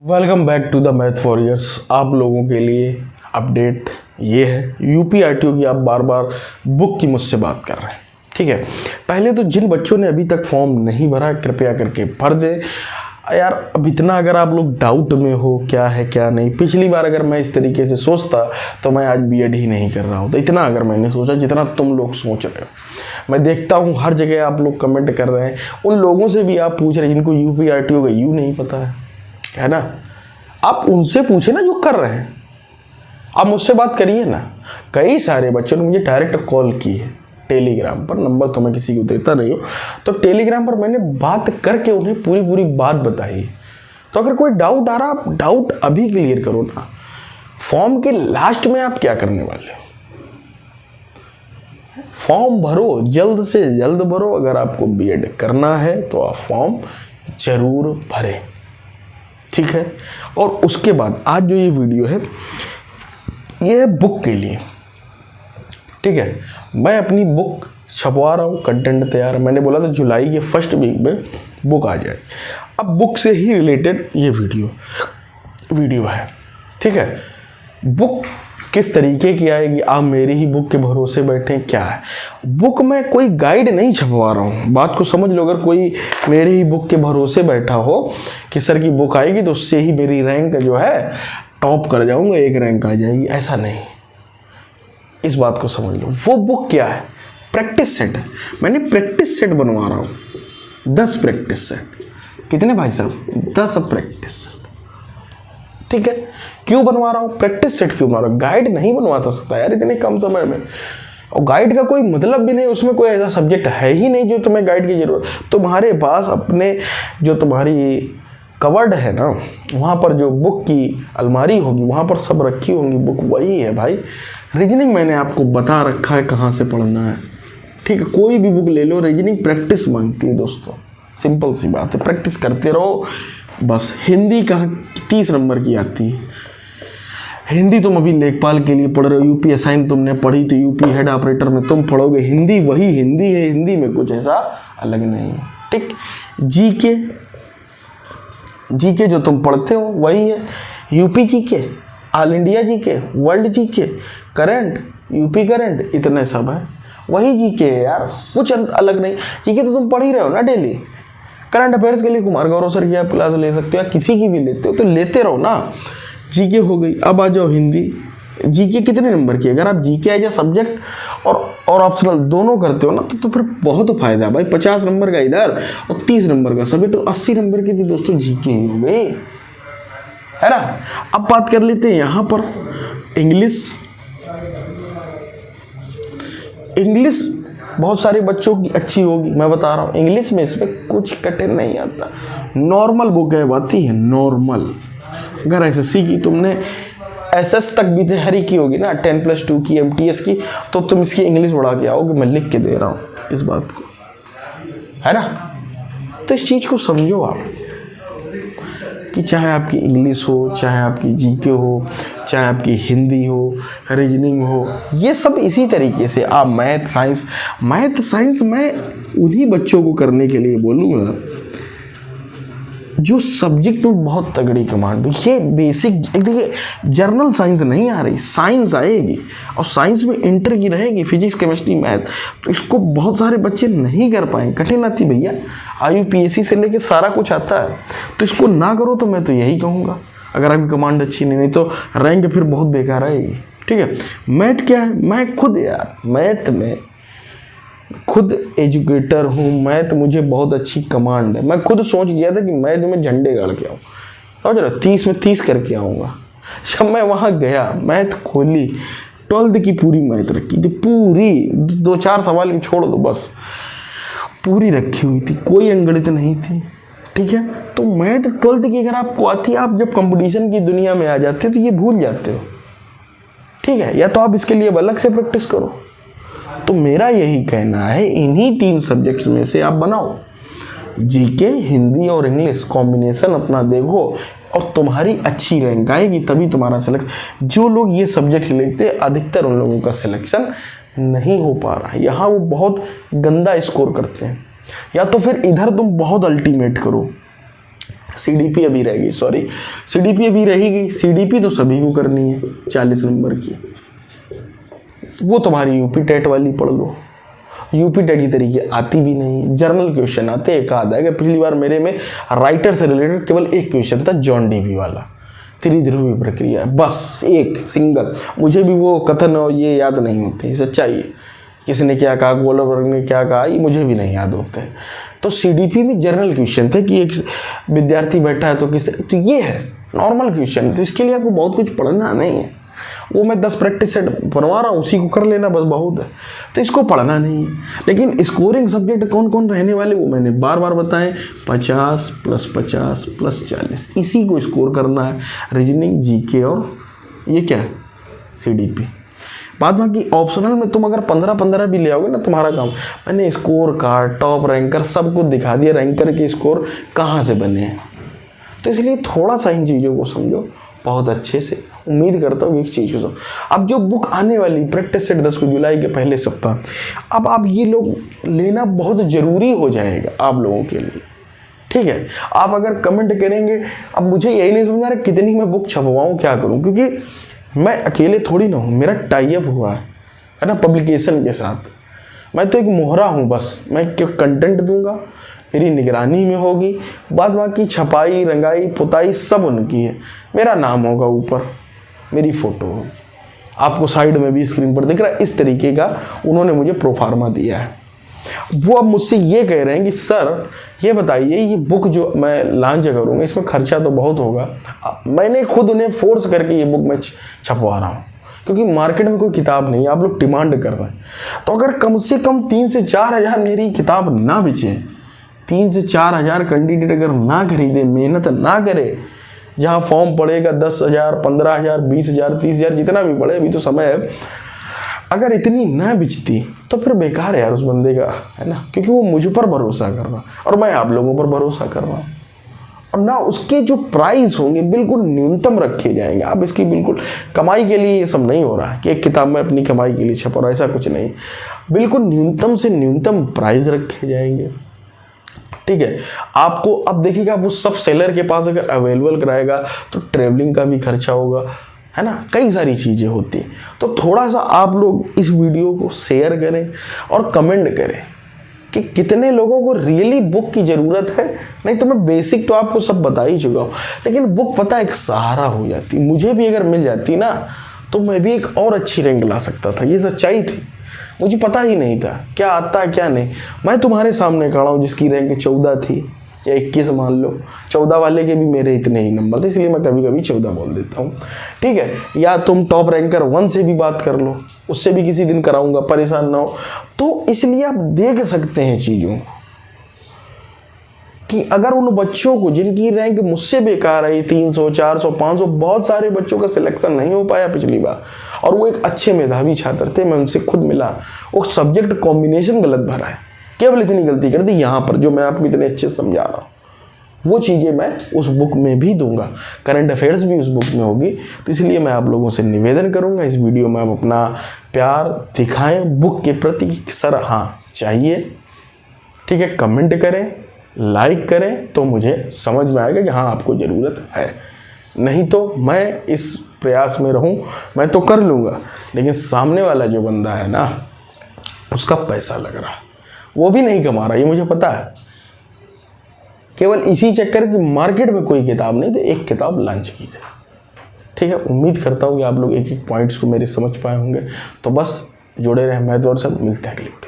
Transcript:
Welcome back to the math warriors. आप लोगों के लिए अपडेट ये है, यूपी आरटीओ की आप बार बार बुक की मुझसे बात कर रहे हैं, ठीक है। पहले तो जिन बच्चों ने अभी तक फॉर्म नहीं भरा कृपया करके भर दें यार। अब इतना अगर आप लोग डाउट में हो क्या है क्या नहीं, पिछली बार अगर मैं इस तरीके से सोचता तो मैं आज बीएड ही नहीं कर रहा होता। इतना अगर मैंने सोचा जितना तुम लोग सोच रहे हो। मैं देखता हूँ हर जगह आप लोग कमेंट कर रहे हैं, उन लोगों से भी आप पूछ रहे हैं जिनको यूपी आरटीओ का यू नहीं पता है ना। आप उनसे पूछे ना जो कर रहे हैं, आप मुझसे बात करिए ना। कई सारे बच्चों ने मुझे डायरेक्ट कॉल की है टेलीग्राम पर, नंबर तो मैं किसी को देता नहीं हूँ, तो टेलीग्राम पर मैंने बात करके उन्हें पूरी बात बताई। तो अगर कोई डाउट आ रहा, आप डाउट अभी क्लियर करो ना। फॉर्म के लास्ट में आप क्या करने वाले हो? फॉर्म भरो, जल्द से जल्द भरो। अगर आपको बीएड करना है तो आप फॉर्म जरूर भरें, ठीक है। और उसके बाद आज जो ये वीडियो है ये है बुक के लिए, ठीक है। मैं अपनी बुक छपवा रहा हूँ, कंटेंट तैयार है। मैंने बोला था जुलाई के फर्स्ट वीक में बुक आ जाए। अब बुक से ही रिलेटेड ये वीडियो है, ठीक है। बुक किस तरीके की आएगी, आप मेरी ही बुक के भरोसे बैठे क्या है। बुक में कोई गाइड नहीं छपवा रहा हूँ, बात को समझ लो। अगर कोई मेरी ही बुक के भरोसे बैठा हो कि सर की बुक आएगी तो उससे ही मेरी रैंक जो है टॉप कर जाऊंगा, एक रैंक आ जाएगी, ऐसा नहीं। इस बात को समझ लो। वो बुक क्या है? प्रैक्टिस सेट है। मैंने प्रैक्टिस सेट बनवा रहा हूँ, 10 प्रैक्टिस सेट। कितने भाई साहब? 10 प्रैक्टिस सेट, ठीक है। क्यों बनवा रहा हूँ प्रैक्टिस सेट? क्यों बना रहा हूँ? गाइड नहीं बनवा सकता यार इतने कम समय में, और गाइड का कोई मतलब भी नहीं। उसमें कोई ऐसा सब्जेक्ट है ही नहीं जो तुम्हें गाइड की जरूरत। तुम्हारे पास अपने जो तुम्हारी कवर्ड है ना, वहाँ पर जो बुक की अलमारी होगी वहाँ पर सब रखी होंगी बुक, वही है भाई। रीजनिंग मैंने आपको बता रखा है कहाँ से पढ़ना है, ठीक है। कोई भी बुक ले लो, रीजनिंग प्रैक्टिस मांगती है दोस्तों, सिंपल सी बात है। प्रैक्टिस करते रहो बस। हिंदी कहाँ 30 नंबर की आती है हिंदी। तुम अभी लेखपाल के लिए पढ़ रहे हो, यूपी असाइन तुमने पढ़ी थी, यूपी हेड ऑपरेटर में तुम पढ़ोगे। हिंदी वही हिंदी है, हिंदी में कुछ ऐसा अलग नहीं है, ठीक। जीके जो तुम पढ़ते हो वही है। UP GK, all India GK, world GK, current, UP current, इतने सब है, वही जीके है यार, कुछ अलग नहीं। जीके तो तुम पढ़ ही रहे हो ना डेली। करंट अफेयर्स के लिए कुमार गौरव सर की आप क्लास ले सकते हो, या किसी की भी लेते हो तो लेते रहो ना। जीके हो गई। अब आ जाओ हिंदी। जीके कितने नंबर की? अगर आप जीके एज ए सब्जेक्ट और ऑप्शनल दोनों करते हो ना तो फिर बहुत फायदा है भाई। 50 नंबर का इधर और 30 नंबर का सब्जेक्ट, तो 80 नंबर की थी दोस्तों जीके ही हो गई, है ना। अब बात कर लेते हैं यहाँ पर इंग्लिश। इंग्लिश बहुत सारे बच्चों की अच्छी होगी, मैं बता रहा हूँ। इंग्लिश में इसमें कुछ कठिन नहीं आता, नॉर्मल बुक है, आती है नॉर्मल। अगर एसएससी की तुमने एसएस तक भी तैयारी की होगी ना, 10+2 की, एमटीएस की, तो तुम इसकी इंग्लिश बढ़ा के आओगे। मैं लिख के दे रहा हूँ इस बात को, है ना। तो इस चीज़ को समझो आप कि चाहे आपकी इंग्लिश हो, चाहे आपकी जीके हो, चाहे आपकी हिंदी हो, रीजनिंग हो, ये सब इसी तरीके से आप मैथ साइंस मैं उन्हीं बच्चों को करने के लिए बोलूँगा जो सब्जेक्ट में बहुत तगड़ी कमांड हो। ये बेसिक देखिए, जर्नल साइंस नहीं आ रही, साइंस आएगी, और साइंस में इंटर की रहेगी, फिजिक्स केमिस्ट्री मैथ। तो इसको बहुत सारे बच्चे नहीं कर पाएंगे, कठिन आती भैया। IUPAC से लेके सारा कुछ आता है, तो इसको ना करो। तो मैं तो यही कहूँगा, अगर आपकी कमांड अच्छी नहीं तो रैंक फिर बहुत बेकार आएगी, ठीक है। मैथ क्या है? मैं खुद यार मैथ में खुद एजुकेटर हूँ, मैथ मुझे बहुत अच्छी कमांड है। मैं खुद सोच गया था कि मैथ में झंडे गाड़ के आऊँ, समझ रहे हो, 30 में 30 करके आऊँगा। जब मैं वहाँ गया, मैथ खोली, 12th की पूरी मैथ रखी थी, पूरी 2-4 सवाल में छोड़ दो बस, पूरी रखी हुई थी, कोई अंगणित नहीं थी, ठीक है। तो मैथ 12th की अगर आपको आती है, आप जब कंपटीशन की दुनिया में आ जाते हो तो ये भूल जाते हो, ठीक है। या तो आप इसके लिए अलग से प्रैक्टिस करो। तो मेरा यही कहना है, इन्हीं 3 सब्जेक्ट्स में से आप बनाओ, जीके, हिंदी और इंग्लिश कॉम्बिनेशन अपना देखो, और तुम्हारी अच्छी रैंक आएगी तभी तुम्हारा सिलेक्शन। जो लोग ये सब्जेक्ट लेते अधिकतर उन लोगों का सिलेक्शन नहीं हो पा रहा है, यहाँ वो बहुत गंदा स्कोर करते हैं। या तो फिर इधर तुम बहुत अल्टीमेट करो, CDP अभी रहेगी, सॉरी CDP अभी रहेगी। CDP तो सभी को करनी है 40 नंबर की, वो तुम्हारी यूपी टेट वाली पढ़ लो। यूपी टेट की तरीके आती भी नहीं, जर्नल क्वेश्चन आते एक आधा है। पिछली बार मेरे में राइटर से रिलेटेड केवल एक क्वेश्चन था, जॉन डीवी वाला, त्रिध्रुवीय प्रक्रिया, बस एक सिंगल। मुझे भी वो कथन और ये याद नहीं होते, सच्चाई है। किसने क्या कहा, गोलबर्ग ने क्या कहा, ये मुझे भी नहीं याद होते। तो CDP में जर्नल क्वेश्चन थे कि एक विद्यार्थी बैठा है तो किस तरह, तो ये है नॉर्मल क्वेश्चन। तो इसके लिए आपको बहुत कुछ पढ़ना नहीं है, वो मैं 10 प्रैक्टिस सेट बनवा रहा हूँ, उसी को कर लेना बस बहुत है। तो इसको पढ़ना नहीं है। लेकिन स्कोरिंग सब्जेक्ट कौन कौन रहने वाले वो मैंने बार बार बताएं, 50 + 50 + 40, इसी को स्कोर करना है। रीजनिंग, GK और ये क्या है CDP। बाद बाकी ऑप्शनल में तुम अगर 15-15 भी ले आओगे ना, तुम्हारा काम। मैंने स्कोर कार्ड, टॉप रैंकर सब कुछ दिखा दिया, रैंकर के स्कोर कहाँ से बने हैं। तो इसलिए थोड़ा सा इन चीज़ों को समझो बहुत अच्छे से। उम्मीद करता हूँ एक चीज़ को समझो। अब जो बुक आने वाली प्रैक्टिस सेट 10 जुलाई के पहले सप्ताह, अब आप ये लोग लेना बहुत ज़रूरी हो जाएगा आप लोगों के लिए, ठीक है। आप अगर कमेंट करेंगे, अब मुझे यही नहीं समझ आ रहा कितनी मैं बुक छपवाऊँ, क्या करूँ, क्योंकि मैं अकेले थोड़ी ना हूँ, मेरा टाई अप हुआ है ना पब्लिकेशन के साथ। मैं तो एक मोहरा हूँ बस, मैं क्यों कंटेंट दूंगा, मेरी निगरानी में होगी, बाद बाकी छपाई, रंगाई, पुताई सब उनकी है। मेरा नाम होगा ऊपर, मेरी फ़ोटो होगी, आपको साइड में भी स्क्रीन पर दिख रहा है। इस तरीके का उन्होंने मुझे प्रोफार्मा दिया है। वो अब मुझसे ये कह रहे हैं कि सर ये बताइए, ये बुक जो मैं लॉन्च करूँगा इसमें खर्चा तो बहुत होगा। मैंने खुद उन्हें फोर्स करके ये बुक मैं छपवा रहा हूँ, क्योंकि मार्केट में कोई किताब नहीं है, आप लोग डिमांड कर रहे हैं। तो अगर कम से कम 3 से 4 हज़ार मेरी किताब ना बेचे, 3 से 4 हज़ार कैंडिडेट अगर ना खरीदे, मेहनत ना करे, जहाँ फॉर्म पड़ेगा 10,000, 15,000, 20,000, 30,000 जितना भी पड़े, अभी तो समय है, अगर इतनी ना बिचती तो फिर बेकार है यार उस बंदे का, है ना। क्योंकि वो मुझ पर भरोसा कर रहा और मैं आप लोगों पर भरोसा कर रहा हूँ, और ना उसके जो प्राइस होंगे बिल्कुल न्यूनतम रखे जाएंगे। आप इसकी बिल्कुल कमाई के लिए ये सब नहीं हो रहा है कि एक किताब में अपनी कमाई के लिए छपा रहा, ऐसा कुछ नहीं। बिल्कुल न्यूनतम से न्यूनतम प्राइस रखे जाएंगे, ठीक है। आपको अब देखिएगा, वो सब सेलर के पास अगर अवेलेबल कराएगा तो ट्रेवलिंग का भी खर्चा होगा, है ना, कई सारी चीज़ें होती हैं। तो थोड़ा सा आप लोग इस वीडियो को शेयर करें और कमेंट करें कि कितने लोगों को रियली बुक की ज़रूरत है। नहीं तो मैं बेसिक तो आपको सब बता ही चुका हूँ, लेकिन बुक पता एक सहारा हो जाती। मुझे भी अगर मिल जाती ना तो मैं भी एक और अच्छी रैंक ला सकता था, ये सच्चाई थी। मुझे पता ही नहीं था क्या आता है क्या नहीं। मैं तुम्हारे सामने खड़ा हूँ जिसकी रैंक 14 थी या 21 मान लो, 14 वाले के भी मेरे इतने ही नंबर थे, इसलिए मैं कभी कभी 14 बोल देता हूँ, ठीक है। या तुम टॉप रैंकर 1 से भी बात कर लो, उससे भी किसी दिन कराऊंगा, परेशान ना हो। तो इसलिए आप देख सकते हैं चीज़ों कि अगर उन बच्चों को जिनकी रैंक मुझसे बेकार आई, 300, 400, 500, बहुत सारे बच्चों का सिलेक्शन नहीं हो पाया पिछली बार, और वो एक अच्छे मेधावी छात्र थे, मैं उनसे खुद मिला, वो सब्जेक्ट कॉम्बिनेशन गलत भरा है, केवल इतनी गलती कर दी यहाँ पर जो मैं आपको इतने अच्छे से समझा रहा हूँ। वो चीज़ें मैं उस बुक में भी दूंगा, करंट अफेयर्स भी उस बुक में होगी। तो इसलिए मैं आप लोगों से निवेदन करूंगा, इस वीडियो में आप अपना प्यार दिखाएं बुक के प्रति। सर हाँ चाहिए, ठीक है, कमेंट करें, लाइक करें, तो मुझे समझ में आएगा कि हाँ आपको ज़रूरत है। नहीं तो मैं इस प्रयास में रहूं, मैं तो कर लूँगा, लेकिन सामने वाला जो बंदा है ना, उसका पैसा लग रहा, वो भी नहीं कमा रहा, ये मुझे पता है। केवल इसी चक्कर की मार्केट में कोई किताब नहीं, तो एक किताब लॉन्च की जाए, ठीक है। उम्मीद करता हूँ कि आप लोग एक एक पॉइंट्स को मेरे समझ पाए होंगे। तो बस जुड़े रहे, मैं तो और सब मिलते हैं अगली वीडियो।